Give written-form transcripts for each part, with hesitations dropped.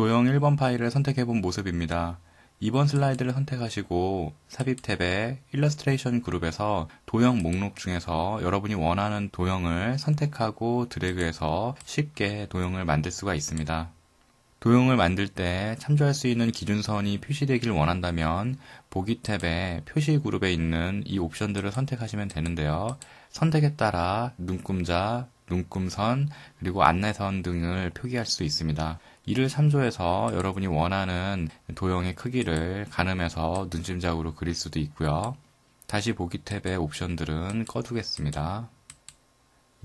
도형 1번 파일을 선택해 본 모습입니다. 2번 슬라이드를 선택하시고 삽입 탭에 일러스트레이션 그룹에서 도형 목록 중에서 여러분이 원하는 도형을 선택하고 드래그해서 쉽게 도형을 만들 수가 있습니다. 도형을 만들 때 참조할 수 있는 기준선이 표시되길 원한다면 보기 탭에 표시 그룹에 있는 이 옵션들을 선택하시면 되는데요. 선택에 따라 눈금자, 눈금선, 그리고 안내선 등을 표기할 수 있습니다. 이를 참조해서 여러분이 원하는 도형의 크기를 가늠해서 눈짐작으로 그릴 수도 있고요. 다시 보기 탭의 옵션들은 꺼두겠습니다.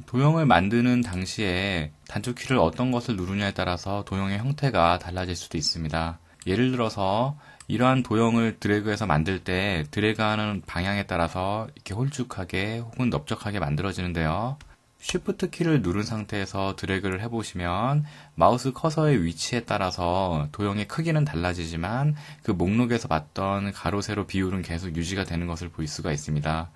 도형을 만드는 당시에 단축키를 어떤 것을 누르냐에 따라서 도형의 형태가 달라질 수도 있습니다. 예를 들어서 이러한 도형을 드래그해서 만들 때 드래그하는 방향에 따라서 이렇게 홀쭉하게 혹은 넓적하게 만들어지는데요. Shift 키를 누른 상태에서 드래그를 해보시면 마우스 커서의 위치에 따라서 도형의 크기는 달라지지만 그 목록에서 봤던 가로 세로 비율은 계속 유지가 되는 것을 볼 수가 있습니다.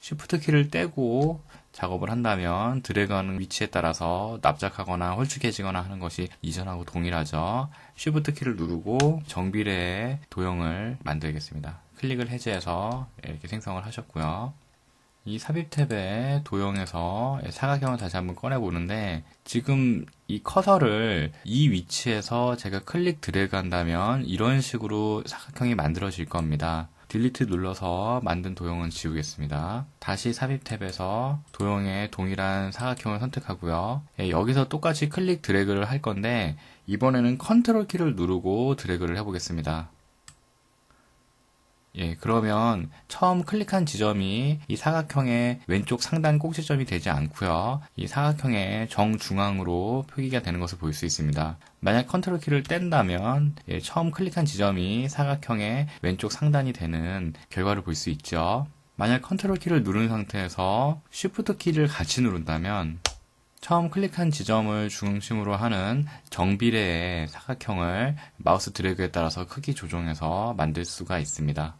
Shift 키를 떼고 작업을 한다면 드래그하는 위치에 따라서 납작하거나 홀쭉해지거나 하는 것이 이전하고 동일하죠. Shift 키를 누르고 정비례의 도형을 만들겠습니다. 클릭을 해제해서 이렇게 생성을 하셨고요. 이 삽입 탭의 도형에서 사각형을 다시 한번 꺼내 보는데 지금 이 커서를 이 위치에서 제가 클릭 드래그 한다면 이런 식으로 사각형이 만들어질 겁니다. 딜리트 눌러서 만든 도형은 지우겠습니다. 다시 삽입 탭에서 도형의 동일한 사각형을 선택하고요. 여기서 똑같이 클릭 드래그를 할 건데 이번에는 컨트롤 키를 누르고 드래그를 해보겠습니다. 그러면 처음 클릭한 지점이 이 사각형의 왼쪽 상단 꼭지점이 되지 않고요. 이 사각형의 정중앙으로 표기가 되는 것을 볼 수 있습니다. 만약 컨트롤 키를 뗀다면 처음 클릭한 지점이 사각형의 왼쪽 상단이 되는 결과를 볼 수 있죠. 만약 컨트롤 키를 누른 상태에서 쉬프트 키를 같이 누른다면 처음 클릭한 지점을 중심으로 하는 정비례의 사각형을 마우스 드래그에 따라서 크기 조정해서 만들 수가 있습니다.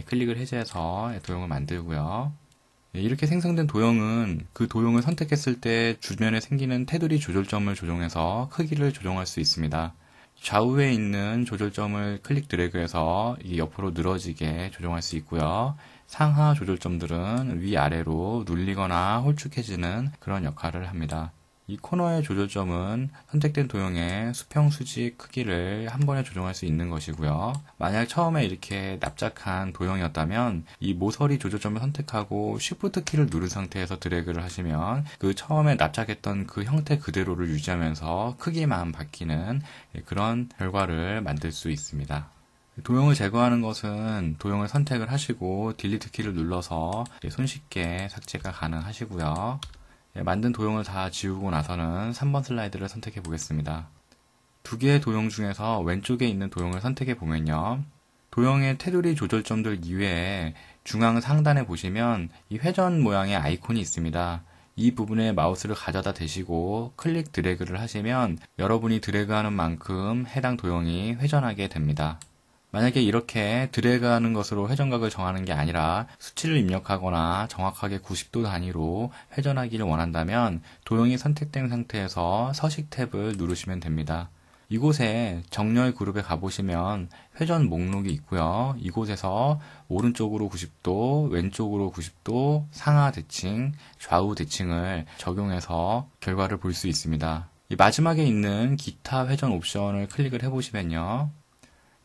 클릭을 해제해서 도형을 만들고요. 이렇게 생성된 도형은 그 도형을 선택했을 때 주변에 생기는 테두리 조절점을 조정해서 크기를 조정할 수 있습니다. 좌우에 있는 조절점을 클릭 드래그해서 옆으로 늘어지게 조정할 수 있고요. 상하 조절점들은 위아래로 눌리거나 홀쭉해지는 그런 역할을 합니다. 이 코너의 조절점은 선택된 도형의 수평 수직 크기를 한 번에 조정할 수 있는 것이고요. 만약 처음에 이렇게 납작한 도형이었다면 이 모서리 조절점을 선택하고 Shift 키를 누른 상태에서 드래그를 하시면 그 처음에 납작했던 그 형태 그대로를 유지하면서 크기만 바뀌는 그런 결과를 만들 수 있습니다. 도형을 제거하는 것은 도형을 선택을 하시고 딜리트 키를 눌러서 손쉽게 삭제가 가능하시고요. 만든 도형을 다 지우고 나서는 3번 슬라이드를 선택해 보겠습니다. 두 개의 도형 중에서 왼쪽에 있는 도형을 선택해 보면요. 도형의 테두리 조절점들 이외에 중앙 상단에 보시면 이 회전 모양의 아이콘이 있습니다. 이 부분에 마우스를 가져다 대시고 클릭 드래그를 하시면 여러분이 드래그하는 만큼 해당 도형이 회전하게 됩니다. 만약에 이렇게 드래그하는 것으로 회전각을 정하는 게 아니라 수치를 입력하거나 정확하게 90도 단위로 회전하기를 원한다면 도형이 선택된 상태에서 서식 탭을 누르시면 됩니다. 이곳에 정렬 그룹에 가보시면 회전 목록이 있고요. 이곳에서 오른쪽으로 90도, 왼쪽으로 90도, 상하 대칭, 좌우 대칭을 적용해서 결과를 볼 수 있습니다. 이 마지막에 있는 기타 회전 옵션을 클릭을 해보시면요.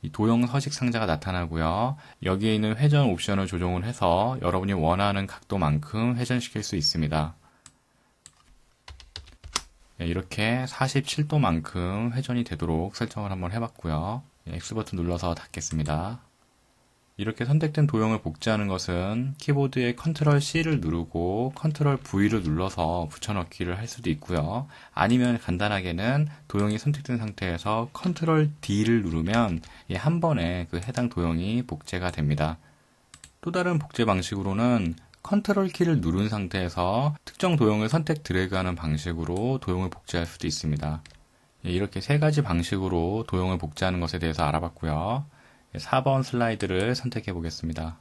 이 도형 서식 상자가 나타나고요. 여기에 있는 회전 옵션을 조정을 해서 여러분이 원하는 각도만큼 회전시킬 수 있습니다. 이렇게 47도만큼 회전이 되도록 설정을 한번 해봤고요. X버튼 눌러서 닫겠습니다. 이렇게 선택된 도형을 복제하는 것은 키보드의 컨트롤 C를 누르고 컨트롤 V를 눌러서 붙여넣기를 할 수도 있고요. 아니면 간단하게는 도형이 선택된 상태에서 컨트롤 D를 누르면 한 번에 그 해당 도형이 복제가 됩니다. 또 다른 복제 방식으로는 컨트롤 키를 누른 상태에서 특정 도형을 선택 드래그하는 방식으로 도형을 복제할 수도 있습니다. 이렇게 세 가지 방식으로 도형을 복제하는 것에 대해서 알아봤고요. 4번 슬라이드를 선택해 보겠습니다.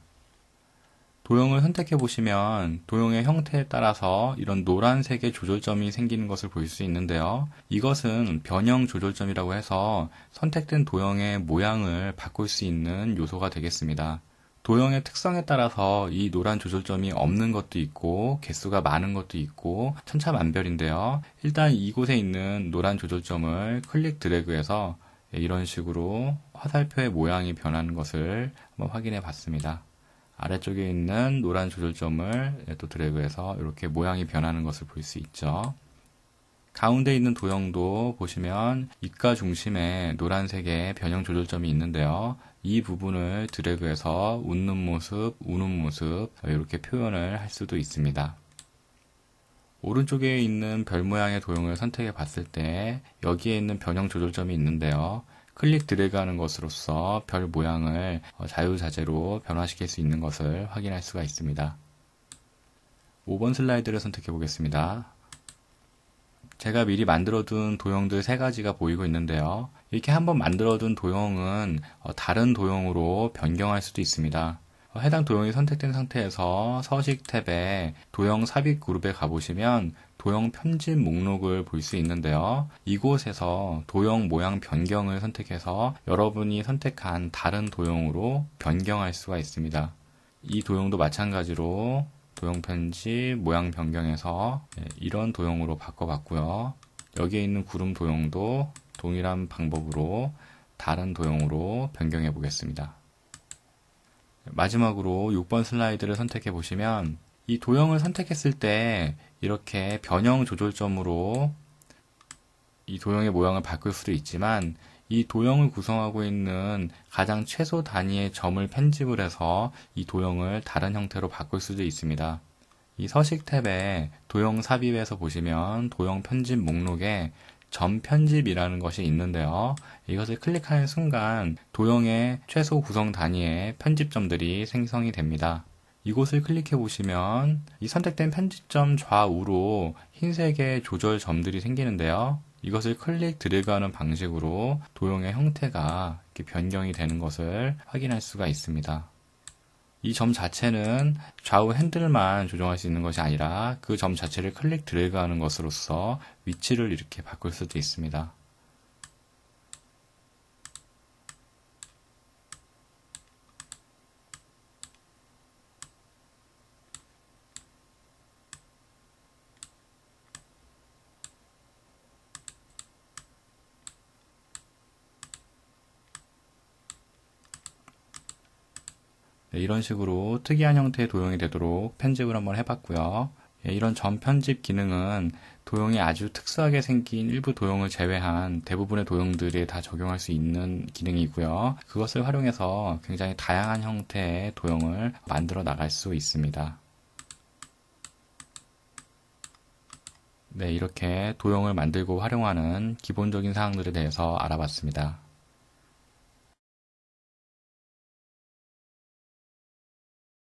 도형을 선택해 보시면 도형의 형태에 따라서 이런 노란색의 조절점이 생기는 것을 볼 수 있는데요. 이것은 변형 조절점이라고 해서 선택된 도형의 모양을 바꿀 수 있는 요소가 되겠습니다. 도형의 특성에 따라서 이 노란 조절점이 없는 것도 있고 개수가 많은 것도 있고 천차만별인데요. 일단 이곳에 있는 노란 조절점을 클릭 드래그해서 이런 식으로 화살표의 모양이 변하는 것을 한번 확인해 봤습니다. 아래쪽에 있는 노란 조절점을 또 드래그해서 이렇게 모양이 변하는 것을 볼 수 있죠. 가운데 있는 도형도 보시면 입가 중심에 노란색의 변형 조절점이 있는데요. 이 부분을 드래그해서 웃는 모습, 우는 모습 이렇게 표현을 할 수도 있습니다. 오른쪽에 있는 별 모양의 도형을 선택해 봤을 때 여기에 있는 변형 조절점이 있는데요. 클릭 드래그 하는 것으로써 별 모양을 자유자재로 변화시킬 수 있는 것을 확인할 수가 있습니다. 5번 슬라이드를 선택해 보겠습니다. 제가 미리 만들어둔 도형들 3가지가 보이고 있는데요. 이렇게 한번 만들어둔 도형은 다른 도형으로 변경할 수도 있습니다. 해당 도형이 선택된 상태에서 서식 탭에 도형 삽입 그룹에 가보시면 도형 편집 목록을 볼 수 있는데요. 이곳에서 도형 모양 변경을 선택해서 여러분이 선택한 다른 도형으로 변경할 수가 있습니다. 이 도형도 마찬가지로 도형 편집, 모양 변경해서 이런 도형으로 바꿔봤고요. 여기에 있는 구름 도형도 동일한 방법으로 다른 도형으로 변경해 보겠습니다. 마지막으로 6번 슬라이드를 선택해 보시면 이 도형을 선택했을 때 이렇게 변형 조절점으로 이 도형의 모양을 바꿀 수도 있지만 이 도형을 구성하고 있는 가장 최소 단위의 점을 편집을 해서 이 도형을 다른 형태로 바꿀 수도 있습니다. 이 서식 탭에 도형 삽입에서 보시면 도형 편집 목록에 점 편집이라는 것이 있는데요. 이것을 클릭하는 순간 도형의 최소 구성 단위의 편집점들이 생성이 됩니다. 이곳을 클릭해 보시면 이 선택된 편집점 좌우로 흰색의 조절 점들이 생기는데요. 이것을 클릭 드래그하는 방식으로 도형의 형태가 이렇게 변경이 되는 것을 확인할 수가 있습니다. 이 점 자체는 좌우 핸들만 조정할 수 있는 것이 아니라 그 점 자체를 클릭 드래그하는 것으로써 위치를 이렇게 바꿀 수도 있습니다. 이런 식으로 특이한 형태의 도형이 되도록 편집을 한번 해봤고요. 이런 점 편집 기능은 도형이 아주 특수하게 생긴 일부 도형을 제외한 대부분의 도형들에 다 적용할 수 있는 기능이고요. 그것을 활용해서 굉장히 다양한 형태의 도형을 만들어 나갈 수 있습니다. 네, 이렇게 도형을 만들고 활용하는 기본적인 사항들에 대해서 알아봤습니다.